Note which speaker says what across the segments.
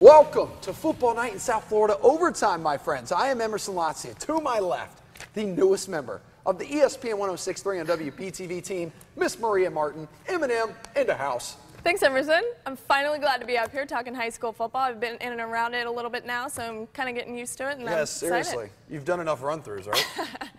Speaker 1: Welcome to Football Night in South Florida Overtime, my friends. I am Emerson Lazia. To my left, the newest member of the ESPN 106.3 on WPTV team, Miss Maria Martin, Eminem in the house.
Speaker 2: Thanks, Emerson. I'm finally glad to be up here talking high school football. I've been in and around it a little bit now, so I'm kind of getting used to it. And
Speaker 1: Yes,
Speaker 2: I'm
Speaker 1: seriously.
Speaker 2: excited.
Speaker 1: You've done enough run-throughs, right?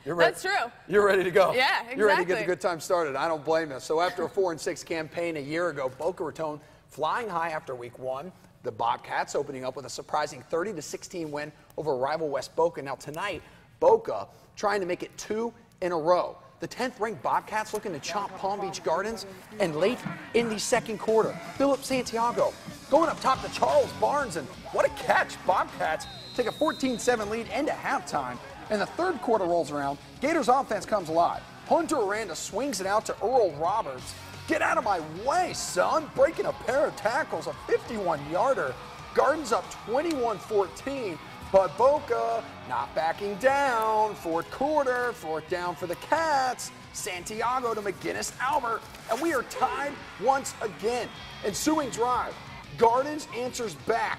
Speaker 2: That's true.
Speaker 1: You're ready to go.
Speaker 2: Yeah, exactly.
Speaker 1: You're ready to get the good time started. I don't blame you. So after a 4-6 campaign a year ago, Boca Raton flying high after week 1. The Bobcats opening up with a surprising 30-16 win over rival West Boca. Now tonight, Boca trying to make it 2 in a row. The 10th-ranked Bobcats looking to chomp Palm Beach Gardens, and late in the second quarter, Philip Santiago going up top to Charles Barnes, and what a catch. Bobcats take a 14-7 lead into halftime, and the third quarter rolls around. Gators offense comes alive. Hunter Aranda swings it out to Earl Roberts. Get out of my way, son. Breaking a pair of tackles, a 51-yarder. Gardens up 21-14, but Boca not backing down. Fourth quarter, fourth down for the Cats. Santiago to McGinnis Albert, and we are tied once again. Ensuing drive, Gardens answers back.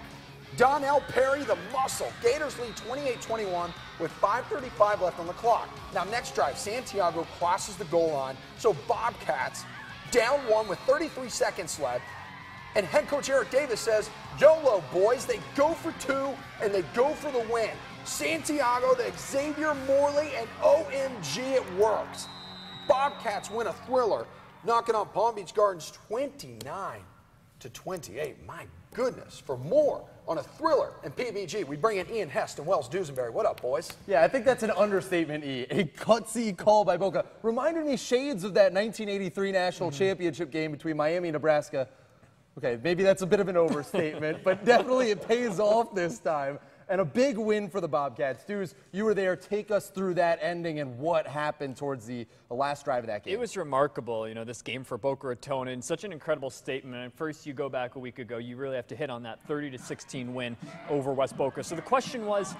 Speaker 1: Donnell Perry, the muscle. Gators lead 28-21 with 5:35 left on the clock. Now next drive, Santiago crosses the goal line, so Bobcats down 1 with 33 seconds left, and head coach Eric Davis says, YOLO, boys. They go for 2, and they go for the win. Santiago to Xavier Morley, and OMG, it works. Bobcats win a thriller, knocking on Palm Beach Gardens 29-28. My goodness, for more on a thriller in PBG, we bring in Ian Hest and Wells Dusenberry. What up, boys?
Speaker 3: Yeah, I think that's an understatement, E. A gutsy call by Boca. Reminded me shades of that 1983 national championship game between Miami and Nebraska. Okay, maybe that's a bit of an overstatement, but definitely it pays off this time. And a big win for the Bobcats. Dews, you were there. Take us through that ending and what happened towards the last drive of that game.
Speaker 4: It was remarkable, you know, this game for Boca Raton, and such an incredible statement. And first, you go back a week ago, you really have to hit on that 30-16 win over West Boca. So the question was,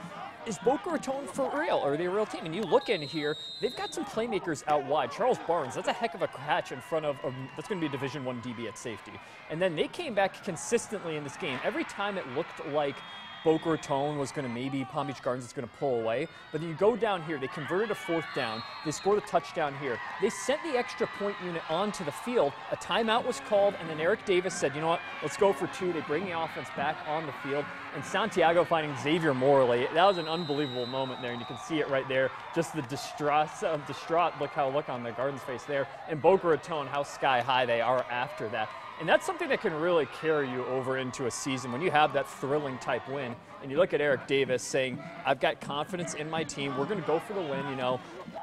Speaker 4: is Boca Raton for real? Are they a real team? And you look in here, they've got some playmakers out wide. Charles Barnes, that's a heck of a catch in front of, that's going to be a Division I DB at safety. And then they came back consistently in this game. Every time it looked like Boca Raton was going to maybe Palm Beach Gardens is going to pull away. But then you go down here, they converted a 4th down. They scored a touchdown here. They sent the extra point unit onto the field. A timeout was called, and then Eric Davis said, you know what, let's go for 2. They bring the offense back on the field. And Santiago finding Xavier Morley. That was an unbelievable moment there, and you can see it right there. Just the distraught look on the Gardens' face there. And Boca Raton, how sky high they are after that. And that's something that can really carry you over into a season when you have that thrilling type win. And you look at Eric Davis saying, I've got confidence in my team. We're going to go for the win, you know.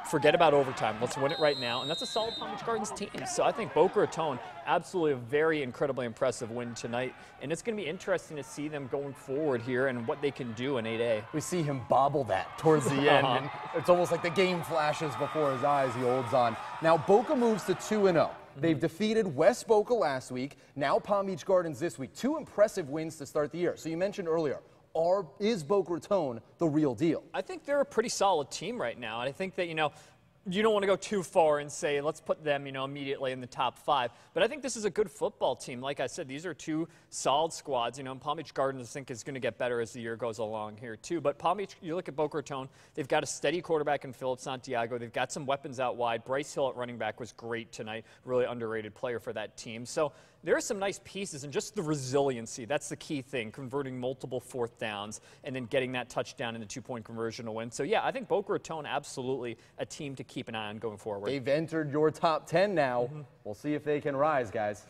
Speaker 4: Forget about overtime. Let's win it right now. And that's a solid Palm Beach Gardens team. So I think Boca Raton, absolutely a very incredibly impressive win tonight. And it's going to be interesting to see them going forward here and what they can do in 8A.
Speaker 3: We see him bobble that towards the end. And it's almost like the game flashes before his eyes. He holds on. Now Boca moves to 2-0. They've defeated West Boca last week, now Palm Beach Gardens this week. 2 impressive wins to start the year. So you mentioned earlier, is Boca Raton the real deal?
Speaker 4: I think they're a pretty solid team right now. And I think that, you know, you don't want to go too far and say, let's put them, you know, immediately in the top 5. But I think this is a good football team. Like I said, these are 2 solid squads. You know, and Palm Beach Gardens, I think, is going to get better as the year goes along here, too. But Palm Beach, you look at Boca Raton, they've got a steady quarterback in Philip Santiago. They've got some weapons out wide. Bryce Hill at running back was great tonight. Really underrated player for that team. So there are some nice pieces, and just the resiliency. That's the key thing, converting multiple 4th downs and then getting that touchdown in the 2-point conversion to win. So, yeah, I think Boca Raton absolutely a team to keep an eye on going forward.
Speaker 3: They've entered your top 10 now. We'll see if they can rise, guys.